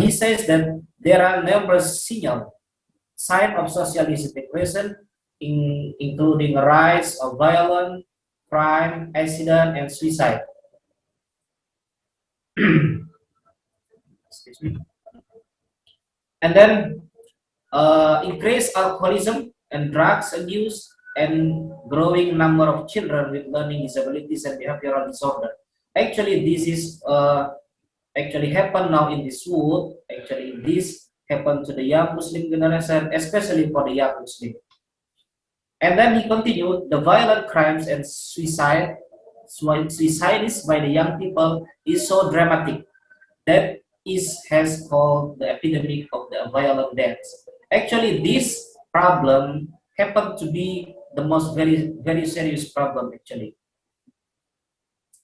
He says that there are numerous signs of social disintegration, including a rise of violence, crime, accident, and suicide. Excuse me. And then increased alcoholism and drugs abuse, and growing number of children with learning disabilities and behavioral disorder. Actually, this is actually happen now in this world. Actually, this happened to the young Muslim generation, especially for the young Muslim. And then he continued, the violent crimes and suicides by the young people is so dramatic that has called the epidemic of the violent deaths. Actually, this problem happened to be the most very serious problem actually.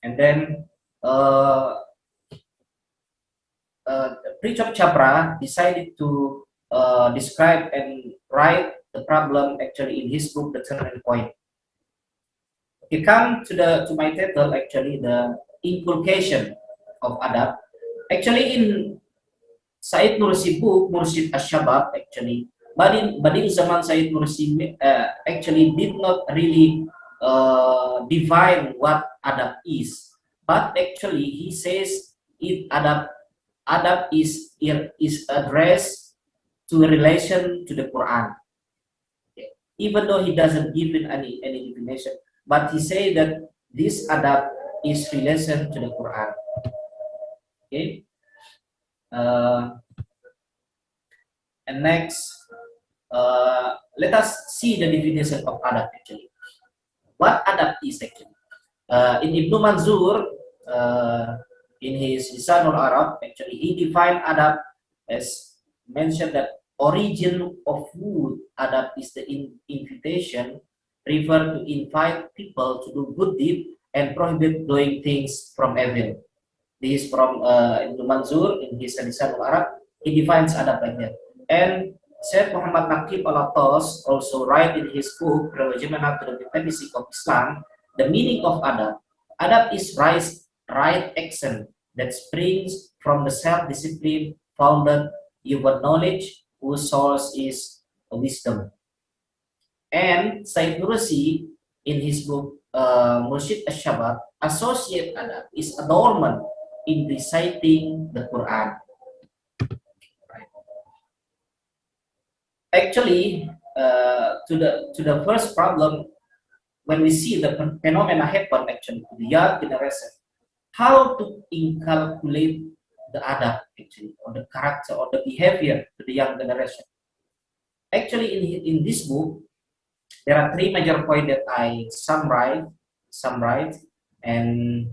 And then Bishop Chapra decided to describe and write the problem actually in his book, The Turning Point. We come to my title actually, the inculcation of adab. Actually, in Said Nursi book, asy-Syabâb, actually, Badiuzzaman Said Nursi actually did not really define what adab is, but actually he says adab is addressed to relation to the Quran. Okay. Even though he doesn't give it any definition, but he say that this adab is relation to the Quran. Okay. And next, let us see the definition of adab actually. What adab is actually? In Ibn Manzur, in his Risale-i-Nur, actually he defined adab as mentioned that origin of food. Adab is the invitation, refer to invite people to do good deed and prohibit doing things from evil. This is from Ibn Manzur in his Risale-i-Nur. He defines adab like that. And Syed Muhammad Naqib al-Attas also write in his book Relation to the Metaphysics of Islam, the meaning of adab. Adab is right action that springs from the self-discipline founded human knowledge whose source is wisdom. And Said Nursi in his book asy-Syabâb associate adab is adornment in reciting the Quran. Actually, to the first problem, when we see the phenomena happen actually to the young generation, how to inculcate the adab actually, or the character or the behavior to the young generation. Actually, in this book, there are three major points that I summarize, and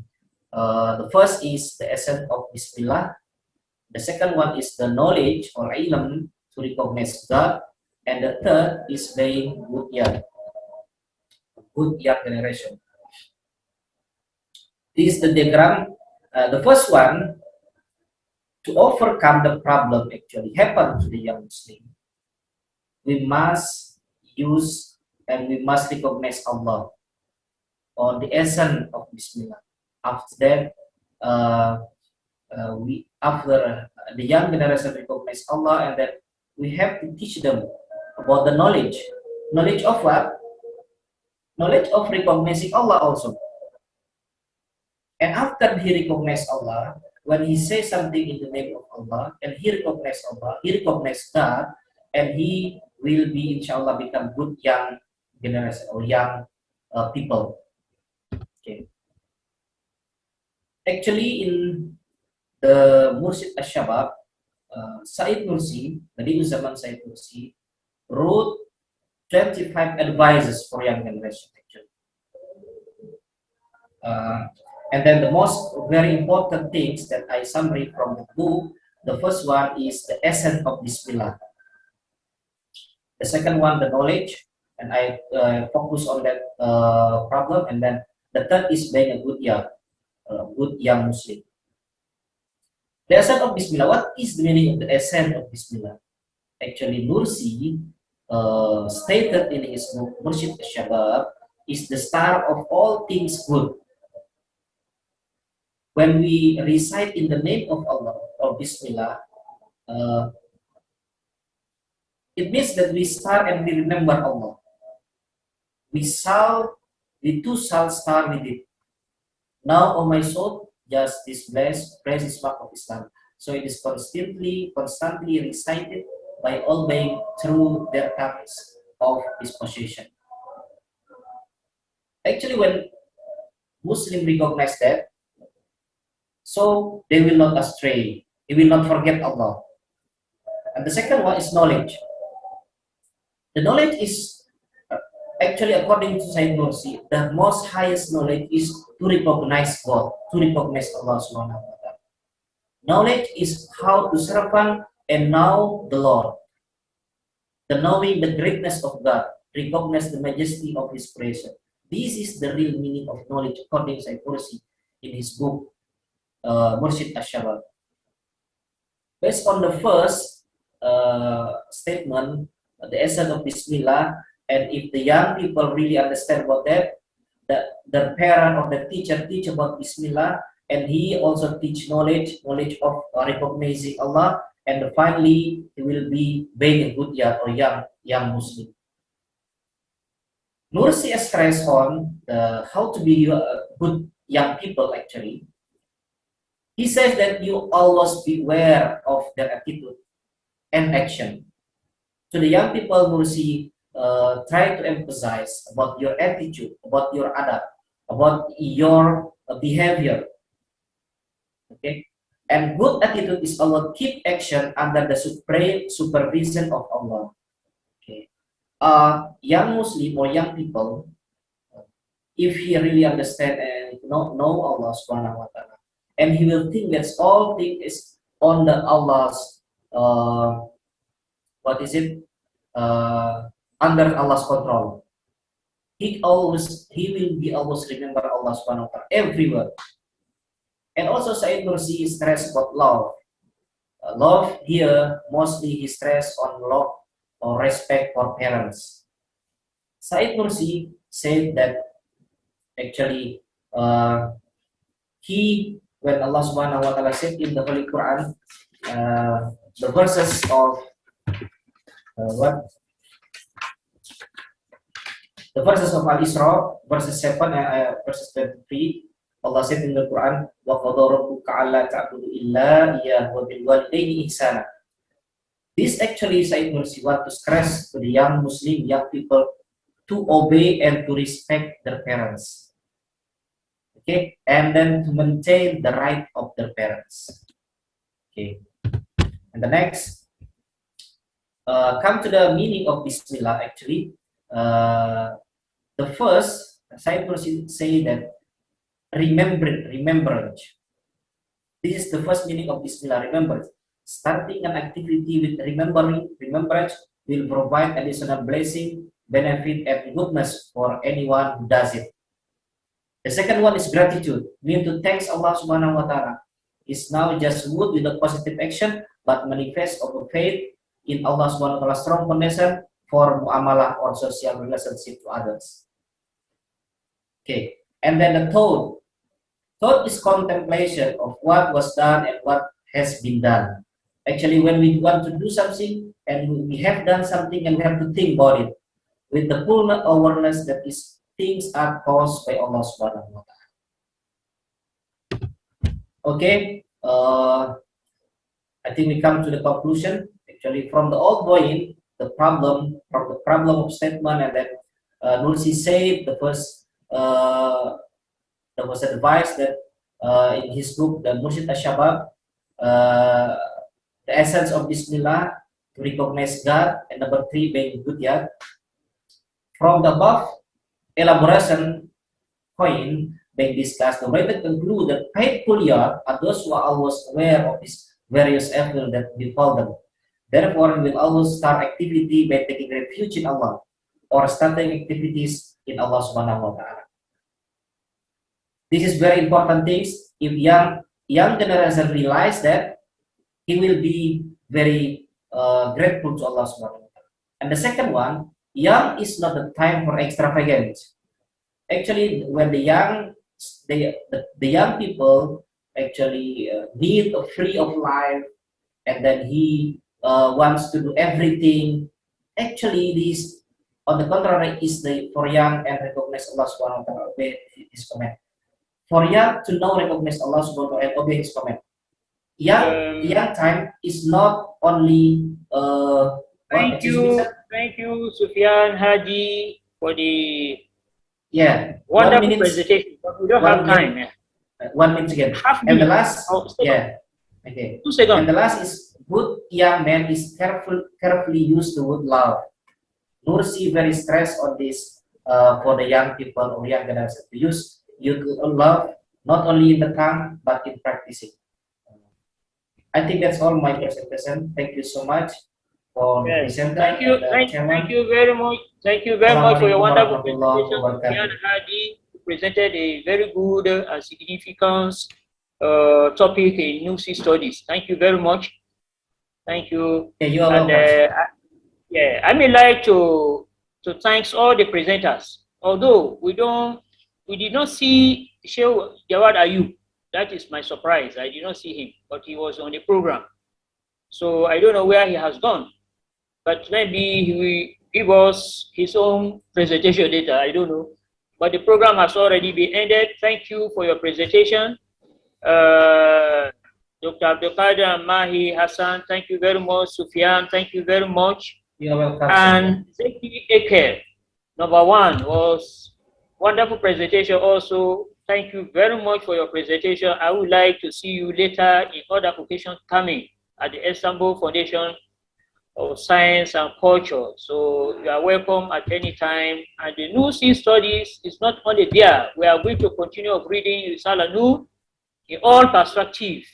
the first is the essence of Bismillah. The second one is the knowledge or ilm to recognize God, and the third is being good young generation. This is the diagram. The first one, to overcome the problem actually happen to the young Muslim, we must use and we must recognize Allah or the essence of Bismillah. After that, after the young generation recognize Allah, and then we have to teach them about the knowledge of what? Knowledge of recognizing Allah also. And after he recognized Allah, when he says something in the name of Allah, and he recognized Allah, he recognized God, and he will be, inshallah, become good young generation or young people. Okay. Actually, in the Mursyid asy-Syabâb, Said Nursi, Badiuzzaman Said Nursi, wrote 25 advices for young generation. Actually. And then the most very important things that I summary from the book, the first one is the essence of Bismillah. The second one, the knowledge, and I focus on that problem. And then the third is being a good young Muslim. The essence of Bismillah. What is the meaning of the essence of Bismillah? Actually, Nursi stated in his book, Mursyid asy-Syabâb, is the start of all things good. When we recite in the name of Allah or Bismillah, it means that we start and we remember Allah. We too shall start with it. Now, O my soul, just this blessed, praise is mark of Islam. So it is constantly recited by all being through their tongues of disposition. Actually, when Muslims recognize that, so they will not astray, they will not forget Allah. And the second one is knowledge. The knowledge is actually, according to Said Nursi, the most highest knowledge is to recognize God, to recognize Allah Subhanahu wa Ta'ala. Knowledge is how to serve and know the Lord. The knowing the greatness of God, recognize the majesty of His creation. This is the real meaning of knowledge, according to Said Nursi in his book, Mursyid asy-Syabâb. Based on the first statement, the essence of Bismillah, and if the young people really understand about that, the parent or the teacher teach about Bismillah, and he also teach knowledge of recognizing Allah, and finally he will be being a good young Muslim. Nursi stress on how to be a good young people. Actually, he says that you always beware of their attitude and action. To the young people, Nursi try to emphasize about your attitude, about your adab, about your behavior. Okay, and good attitude is our keep action under the supreme supervision of Allah. Okay, young Muslim or young people, if he really understand and know Allah Subhanahu wa Ta'ala, and he will think that all things is on the Allah's under Allah's control. He will be always remember Allah Subhanahu wa Ta'ala everywhere. And also Said Nursi stress about love. Love here mostly he stress on love or respect for parents. Said Nursi said that actually when Allah Subhanahu wa Ta'ala said in the Holy Quran, the verses of the verses of Al-Isra, verses 7 and verses 23, Allah said in the Quran, وَقَضَى رَبُّكَ أَلَّا تَعْبُدُوا إِلَّا إِيَّاهُ وَبِالْوَالِدَيْنِ إِحْسَانًا. This actually Said Nursi want to stress to the young Muslim, young people, to obey and to respect their parents. Okay, and then to maintain the right of their parents. Okay, and the next, come to the meaning of Bismillah. Actually, the first, Said Nursi say that remembrance. This is the first meaning of Bismillah, remembrance. Starting an activity with remembrance will provide additional blessing, benefit, and goodness for anyone who does it. The second one is gratitude, mean to thanks Allah Subhanahu wa Ta'ala. Is now just good with a positive action, but manifest of a faith in Allah Subhanahu wa Ta'ala, strong foundation for muamalah or social relationship to others. Okay, and then the thought is contemplation of what was done and what has been done. Actually, when we want to do something and we have done something and we have to think about it with the full awareness that these things are caused by Allah Subhanahu wa Ta'ala. Okay, I think we come to the conclusion. Actually, from the outgoing, the problem of statement, and then Nursi said the first there was advice that in his book, the Mursyid asy-Syabâb, the essence of Bismillah, to recognize God, and number 3 being good. Yeah. From the above elaboration point being discussed, the writer conclude that paid kuliah are those who are always aware of these various evils that befall them. Therefore, we will always start activity by taking refuge in Allah, or starting activities in Allah Subhanahu wa Ta'ala. This is very important things. If young generation realize that, he will be very grateful to Allah Subhanahu wa Ta'ala. And the second one, young is not the time for extravagance. Actually, when the young people actually need a free of life, and then he wants to do everything. Actually, this, on the contrary, is the for young and recognize Allah Subhanahu wa Ta'ala, obey His command. For young to know, recognize Allah Subhanahu wa Ta'ala, and obey His command. Young time is not only. Thank you, Sofian, Hadi, for the wonderful presentation. But we don't have time. 1 minute again. And the last, okay. 2 seconds. And the last is, good young man is carefully use the word love. Nursi very stressed on this for the young people or young generation to use love not only in the tongue but in practicing. I think that's all my presentation. Thank you so much for presenting. Thank you very much. Thank you very much for your wonderful presentation. Sofian Hadi presented a very good and significant topic in Nursi studies. Thank you very much. Thank you. You are welcome. I may like to thank all the presenters. Although we did not see Javaid Ayub. That is my surprise. I did not see him, but he was on the program. So I don't know where he has gone. But maybe he will give us his own presentation later. I don't know. But the program has already been ended. Thank you for your presentation. Dr. Abdul and Mahi, Hasan, thank you very much. Sofian, thank you very much. You're welcome. And Zeki Eker, number 1, was wonderful presentation also. Thank you very much for your presentation. I would like to see you later in other occasions coming at the Istanbul Foundation of Science and Culture. So you are welcome at any time. And the Nursi studies is not only there. We are going to continue reading Risale-i-Nur in all perspectives.